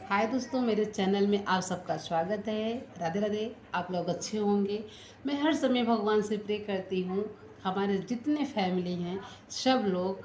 हाय दोस्तों, मेरे चैनल में आप सबका स्वागत है। राधे राधे। आप लोग अच्छे होंगे। मैं हर समय भगवान से प्रे करती हूँ हमारे जितने फैमिली हैं सब लोग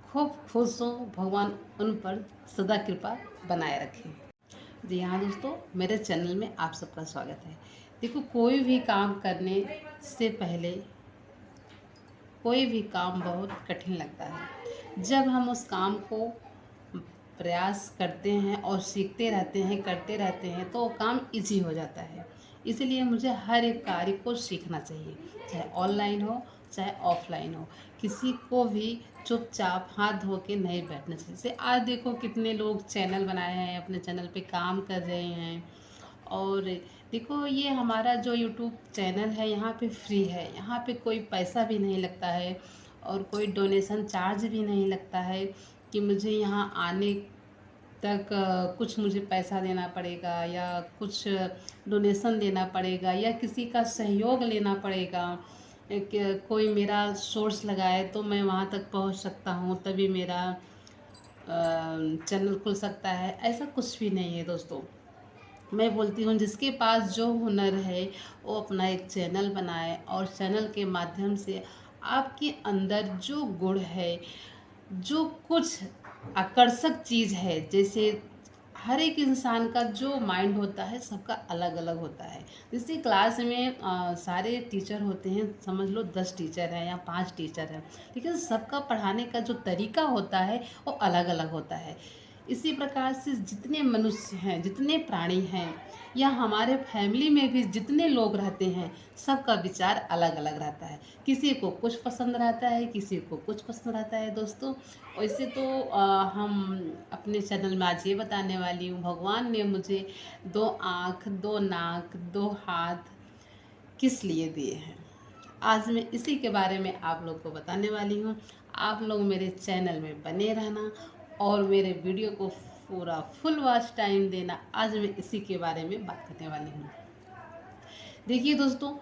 खूब खुश हों, भगवान उन पर सदा कृपा बनाए रखें। जी हाँ दोस्तों, मेरे चैनल में आप सबका स्वागत है। देखो, कोई भी काम करने से पहले कोई भी काम बहुत कठिन लगता है। जब हम उस काम को प्रयास करते हैं और सीखते रहते हैं, करते रहते हैं, तो वो काम इजी हो जाता है। इसलिए मुझे हर एक कार्य को सीखना चाहिए, चाहे ऑनलाइन हो चाहे ऑफलाइन हो। किसी को भी चुपचाप हाथ धो के नहीं बैठना चाहिए। जैसे आज देखो कितने लोग चैनल बनाए हैं, अपने चैनल पे काम कर रहे हैं। और देखो, ये हमारा जो यूट्यूब चैनल है यहाँ पे फ्री है, यहाँ पे कोई पैसा भी नहीं लगता है और कोई डोनेशन चार्ज भी नहीं लगता है कि मुझे यहाँ आने तक कुछ मुझे पैसा देना पड़ेगा या कुछ डोनेशन देना पड़ेगा या किसी का सहयोग लेना पड़ेगा। कोई मेरा सोर्स लगाए तो मैं वहाँ तक पहुँच सकता हूँ, तभी मेरा चैनल खुल सकता है। ऐसा कुछ भी नहीं है दोस्तों। मैं बोलती हूँ जिसके पास जो हुनर है वो अपना एक चैनल बनाए और चैनल के माध्यम से आपके अंदर जो गुण है, जो कुछ आकर्षक चीज़ है, जैसे हर एक इंसान का जो माइंड होता है सबका अलग अलग होता है। जैसे क्लास में सारे टीचर होते हैं, समझ लो 10 टीचर हैं या 5 टीचर हैं, लेकिन सबका पढ़ाने का जो तरीका होता है वो अलग अलग होता है। इसी प्रकार से जितने मनुष्य हैं, जितने प्राणी हैं, या हमारे फैमिली में भी जितने लोग रहते हैं, सबका विचार अलग अलग रहता है। किसी को कुछ पसंद रहता है, किसी को कुछ पसंद रहता है दोस्तों। वैसे तो हम अपने चैनल में आज ये बताने वाली हूँ, भगवान ने मुझे 2 आँख, 2 नाक, 2 हाथ किस लिए दिए हैं। आज मैं इसी के बारे में आप लोग को बताने वाली हूँ। आप लोग मेरे चैनल में बने रहना और मेरे वीडियो को पूरा फुल वॉच टाइम देना। आज मैं इसी के बारे में बात करने वाली हूँ। देखिए दोस्तों,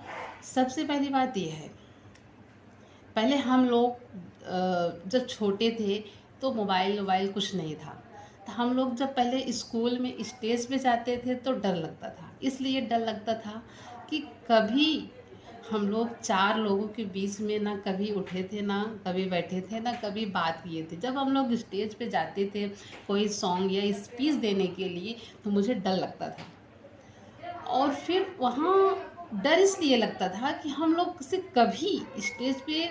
सबसे पहली बात यह है, पहले हम लोग जब छोटे थे तो मोबाइल कुछ नहीं था। तो हम लोग जब पहले स्कूल में स्टेज पे जाते थे तो डर लगता था। इसलिए डर लगता था कि कभी हम लोग 4 लोगों के बीच में ना कभी उठे थे, ना कभी बैठे थे, ना कभी बात किए थे। जब हम लोग स्टेज पे जाते थे कोई सॉन्ग या स्पीच देने के लिए, तो मुझे डर लगता था। और फिर वहाँ डर इसलिए लगता था कि हम लोग से कभी स्टेज पे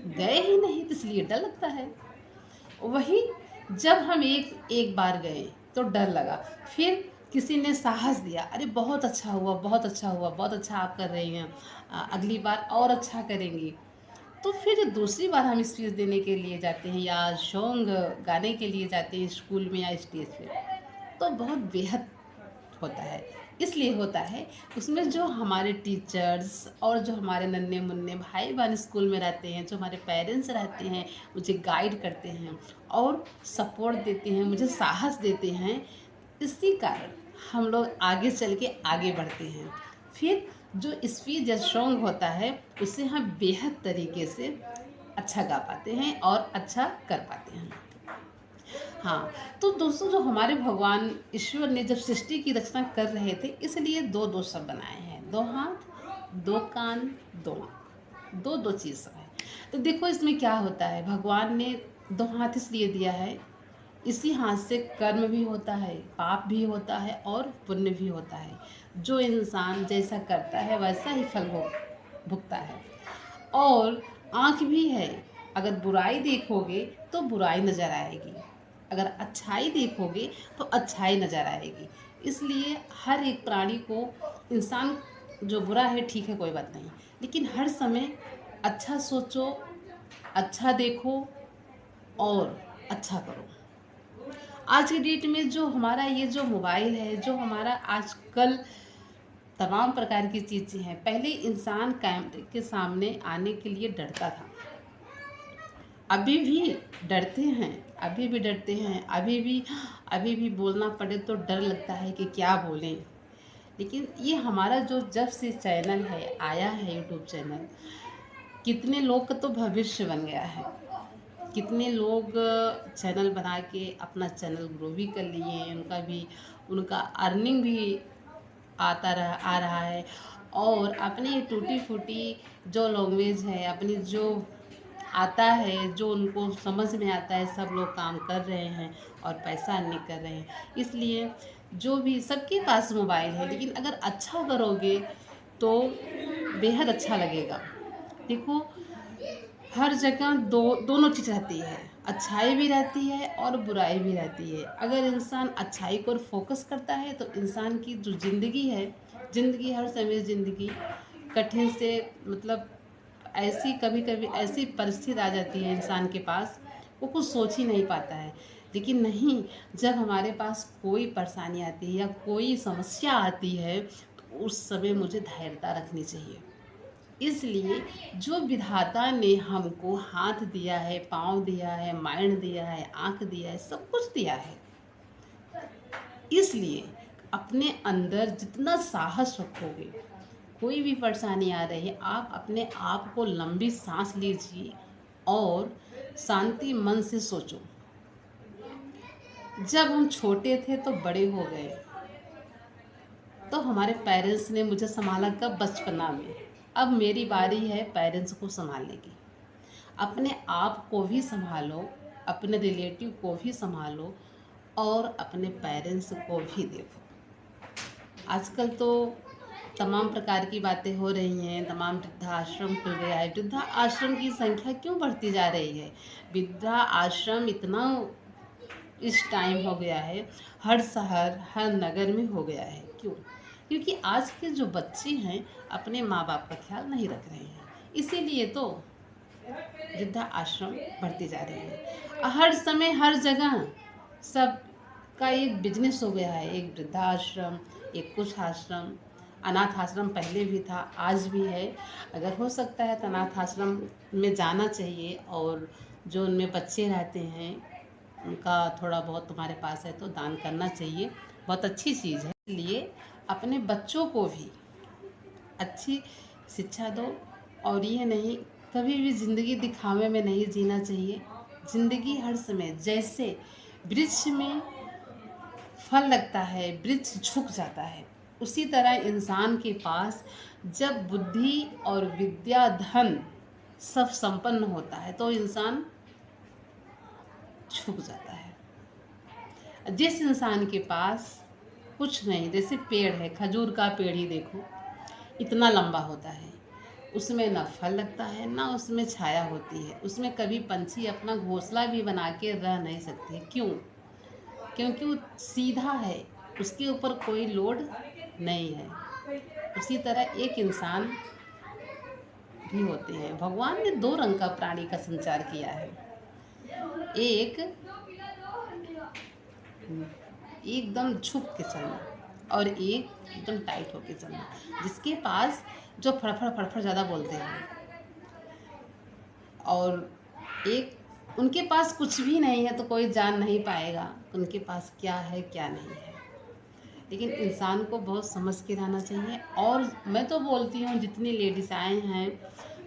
गए ही नहीं, तो इसलिए डर लगता है। वही जब हम एक एक बार गए तो डर लगा। फिर किसी ने साहस दिया, अरे बहुत अच्छा हुआ, बहुत अच्छा हुआ, बहुत अच्छा आप कर रही हैं, अगली बार और अच्छा करेंगी। तो फिर दूसरी बार हम स्पीच देने के लिए जाते हैं या सॉन्ग गाने के लिए जाते हैं स्कूल में या स्टेज पे, तो बहुत बेहद होता है। इसलिए होता है, उसमें जो हमारे टीचर्स और जो हमारे नन्हे मुन्ने भाई बहन स्कूल में रहते हैं, जो हमारे पेरेंट्स रहते हैं, मुझे गाइड करते हैं और सपोर्ट देते हैं, मुझे साहस देते हैं। इसी कारण हम लोग आगे चल के आगे बढ़ते हैं। फिर जो स्पीच या सॉन्ग होता है उसे हम बेहद तरीके से अच्छा गा पाते हैं और अच्छा कर पाते हैं। हाँ, तो दोस्तों, जो हमारे भगवान ईश्वर ने जब सृष्टि की रचना कर रहे थे, इसलिए दो दो सब बनाए हैं, 2 हाथ, 2 कान, 2 नाक, दो दो चीज़ है। तो देखो इसमें क्या होता है, भगवान ने 2 हाथ इसलिए दिया है, इसी हाथ से कर्म भी होता है, पाप भी होता है और पुण्य भी होता है। जो इंसान जैसा करता है वैसा ही फल भुगता है। और आँख भी है, अगर बुराई देखोगे तो बुराई नज़र आएगी, अगर अच्छाई देखोगे तो अच्छाई नज़र आएगी। इसलिए हर एक प्राणी को, इंसान जो बुरा है ठीक है कोई बात नहीं, लेकिन हर समय अच्छा सोचो, अच्छा देखो और अच्छा करो। आज की डेट में जो हमारा ये जो मोबाइल है, जो हमारा आजकल तमाम प्रकार की चीज़ें हैं, पहले इंसान कैमरे के सामने आने के लिए डरता था, अभी भी डरते हैं, अभी भी डरते हैं, अभी भी बोलना पड़े तो डर लगता है कि क्या बोलें। लेकिन ये हमारा जो जब से चैनल है आया है, यूट्यूब चैनल, कितने लोग का तो भविष्य बन गया है। कितने लोग चैनल बना के अपना चैनल ग्रो भी कर लिए हैं, उनका अर्निंग भी आ रहा है। और अपनी टूटी फूटी जो लैंग्वेज है, अपनी जो आता है, जो उनको समझ में आता है, सब लोग काम कर रहे हैं और पैसा अर्निंग कर रहे हैं। इसलिए जो भी, सबके पास मोबाइल है, लेकिन अगर अच्छा करोगे तो बेहद अच्छा लगेगा। देखो, हर जगह दोनों चीज़ रहती है, अच्छाई भी रहती है और बुराई भी रहती है। अगर इंसान अच्छाई को फोकस करता है तो इंसान की जो ज़िंदगी है, ज़िंदगी हर समय ज़िंदगी कठिन से, मतलब ऐसी कभी कभी ऐसी परिस्थिति आ जाती है इंसान के पास, वो कुछ सोच ही नहीं पाता है। लेकिन नहीं, जब हमारे पास कोई परेशानी आती है या कोई समस्या आती है तो उस समय मुझे धैर्यता रखनी चाहिए। इसलिए जो विधाता ने हमको हाथ दिया है, पाँव दिया है, माइंड दिया है, आँख दिया है, सब कुछ दिया है, इसलिए अपने अंदर जितना साहस रखोगे, कोई भी परेशानी आ रही है, आप अपने आप को लंबी सांस लीजिए और शांति मन से सोचो। जब हम छोटे थे तो बड़े हो गए, तो हमारे पेरेंट्स ने मुझे संभाला कब? बचपना में। अब मेरी बारी है पेरेंट्स को संभालने की। अपने आप को भी संभालो, अपने रिलेटिव को भी संभालो और अपने पेरेंट्स को भी देखो। आजकल तो तमाम प्रकार की बातें हो रही हैं, तमाम वृद्धाश्रम खुल गया है। वृद्धा आश्रम की संख्या क्यों बढ़ती जा रही है? वृद्धा आश्रम इतना इस टाइम हो गया है, हर शहर हर नगर में हो गया है। क्यों? क्योंकि आज के जो बच्चे हैं अपने माँ बाप का ख्याल नहीं रख रहे हैं, इसीलिए तो वृद्धा आश्रम बढ़ती जा रही है। हर समय हर जगह सब का एक बिजनेस हो गया है। एक वृद्धा आश्रम, एक कुछ आश्रम, अनाथ आश्रम पहले भी था, आज भी है। अगर हो सकता है तो अनाथ आश्रम में जाना चाहिए और जो उनमें बच्चे रहते हैं उनका थोड़ा बहुत तुम्हारे पास है तो दान करना चाहिए, बहुत अच्छी चीज़ है। इसलिए अपने बच्चों को भी अच्छी शिक्षा दो और ये नहीं, कभी भी ज़िंदगी दिखावे में नहीं जीना चाहिए। ज़िंदगी हर समय, जैसे वृक्ष में फल लगता है, वृक्ष झुक जाता है, उसी तरह इंसान के पास जब बुद्धि और विद्या धन सब संपन्न होता है तो इंसान झुक जाता है। जिस इंसान के पास कुछ नहीं, जैसे पेड़ है, खजूर का पेड़ ही देखो, इतना लंबा होता है, उसमें ना फल लगता है ना उसमें छाया होती है, उसमें कभी पंछी अपना घोंसला भी बना के रह नहीं सकते। क्यों? क्योंकि वो सीधा है, उसके ऊपर कोई लोड नहीं है। उसी तरह एक इंसान भी होते हैं। भगवान ने दो रंग का प्राणी का संचार किया है, एक एकदम झुक के चलना और एक एकदम टाइट होके चलना, जिसके पास जो फड़फड़ फड़फड़ ज़्यादा बोलते हैं, और एक उनके पास कुछ भी नहीं है तो कोई जान नहीं पाएगा उनके पास क्या है क्या नहीं है। लेकिन इंसान को बहुत समझ के रहना चाहिए। और मैं तो बोलती हूँ जितनी लेडीज़ आए हैं,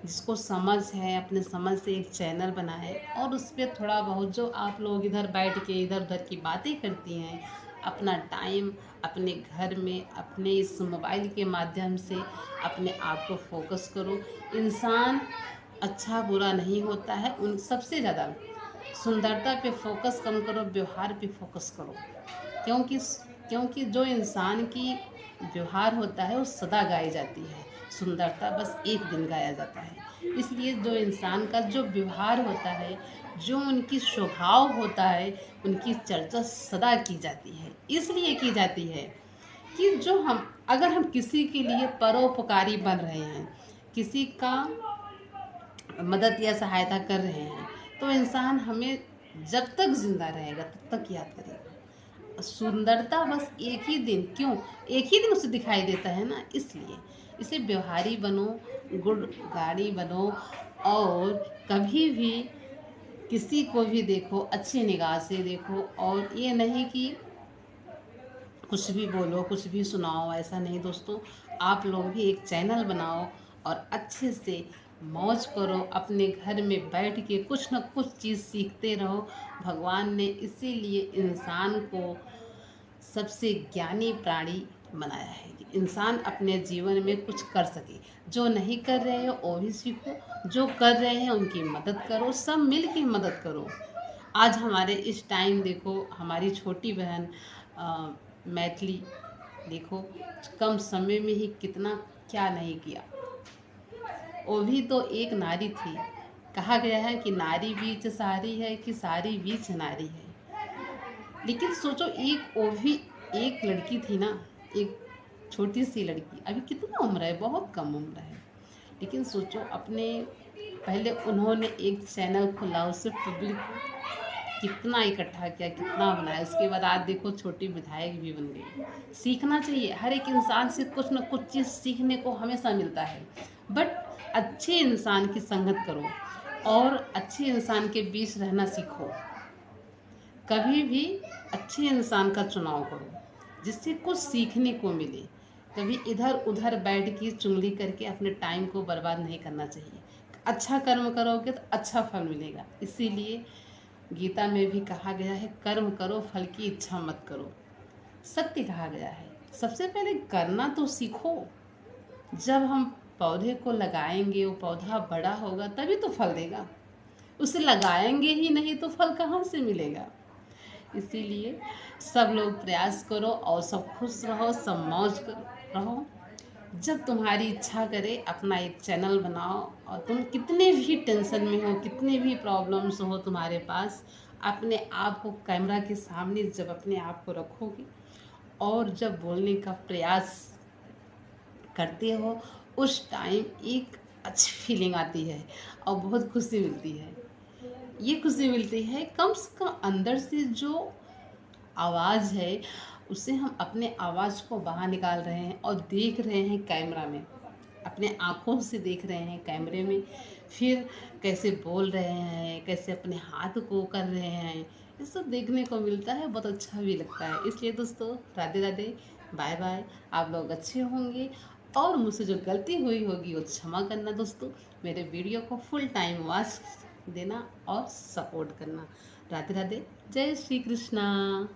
जिसको समझ है, अपने समझ से एक चैनल बनाए और उस पर थोड़ा बहुत, जो आप लोग इधर बैठ के इधर उधर की बातें करती हैं, अपना टाइम अपने घर में अपने इस मोबाइल के माध्यम से अपने आप को फोकस करो। इंसान अच्छा बुरा नहीं होता है, उन सबसे ज़्यादा सुंदरता पे फोकस कम करो, व्यवहार पे फोकस करो। क्योंकि क्योंकि जो इंसान की व्यवहार होता है वो सदा गाई जाती है, सुंदरता बस एक दिन गाया जाता है। इसलिए जो इंसान का जो व्यवहार होता है, जो उनकी स्वभाव होता है, उनकी चर्चा सदा की जाती है। इसलिए की जाती है कि जो हम, अगर हम किसी के लिए परोपकारी बन रहे हैं, किसी का मदद या सहायता कर रहे हैं, तो इंसान हमें जब तक जिंदा रहेगा तब तक याद करेगा। सुंदरता बस एक ही दिन, क्यों, एक ही दिन उसे दिखाई देता है ना, इसलिए व्यवहारी बनो, गुड गाड़ी बनो और कभी भी किसी को भी देखो अच्छी निगाह से देखो। और ये नहीं कि कुछ भी बोलो कुछ भी सुनाओ, ऐसा नहीं दोस्तों। आप लोग भी एक चैनल बनाओ और अच्छे से मौज करो, अपने घर में बैठ के कुछ न कुछ चीज़ सीखते रहो। भगवान ने इसीलिए इंसान को सबसे ज्ञानी प्राणी बनाया है कि इंसान अपने जीवन में कुछ कर सके। जो नहीं कर रहे हो वो भी सीखो, जो कर रहे हैं उनकी मदद करो, सब मिल के मदद करो। आज हमारे इस टाइम देखो, हमारी छोटी बहन मैथिली देखो, कम समय में ही कितना क्या नहीं किया। वो भी तो एक नारी थी। कहा गया है कि नारी बीच सारी है कि सारी बीच नारी है। लेकिन सोचो, एक वो भी एक लड़की थी ना, एक छोटी सी लड़की, अभी कितना उम्र है, बहुत कम उम्र है। लेकिन सोचो, अपने पहले उन्होंने एक चैनल खोला, उससे पब्लिक कितना इकट्ठा किया, कितना बनाया। उसके बाद आज देखो छोटी विधायक भी बन गई। सीखना चाहिए, हर एक इंसान से कुछ न कुछ चीज़ सीखने को हमेशा मिलता है। बट अच्छे इंसान की संगत करो और अच्छे इंसान के बीच रहना सीखो। कभी भी अच्छे इंसान का चुनाव करो जिससे कुछ सीखने को मिले। कभी इधर उधर बैठ के चुगली करके अपने टाइम को बर्बाद नहीं करना चाहिए। अच्छा कर्म करोगे तो अच्छा फल मिलेगा। इसीलिए गीता में भी कहा गया है, कर्म करो फल की इच्छा मत करो। सत्य कहा गया है। सबसे पहले करना तो सीखो। जब हम पौधे को लगाएंगे, वो पौधा बड़ा होगा तभी तो फल देगा। उसे लगाएंगे ही नहीं तो फल कहाँ से मिलेगा। इसीलिए सब लोग प्रयास करो और सब खुश रहो, सब मौज रहो। जब तुम्हारी इच्छा करे अपना एक चैनल बनाओ, और तुम कितने भी टेंशन में हो, कितने भी प्रॉब्लम्स हो तुम्हारे पास, अपने आप को कैमरा के सामने जब अपने आप को रखोगे और जब बोलने का प्रयास करते हो, उस टाइम एक अच्छी फीलिंग आती है और बहुत खुशी मिलती है। ये खुशी मिलती है कम से कम अंदर से जो आवाज़ है, उससे हम अपने आवाज़ को बाहर निकाल रहे हैं और देख रहे हैं कैमरा में, अपने आँखों से देख रहे हैं कैमरे में। फिर कैसे बोल रहे हैं, कैसे अपने हाथ को कर रहे हैं, ये सब देखने को मिलता है, बहुत अच्छा भी लगता है। इसलिए दोस्तों, राधे राधे, बाय बाय। आप लोग अच्छे होंगे और मुझसे जो गलती हुई होगी वो क्षमा करना दोस्तों। मेरे वीडियो को फुल टाइम वॉच देना और सपोर्ट करना। राधे राधे, जय श्री कृष्णा।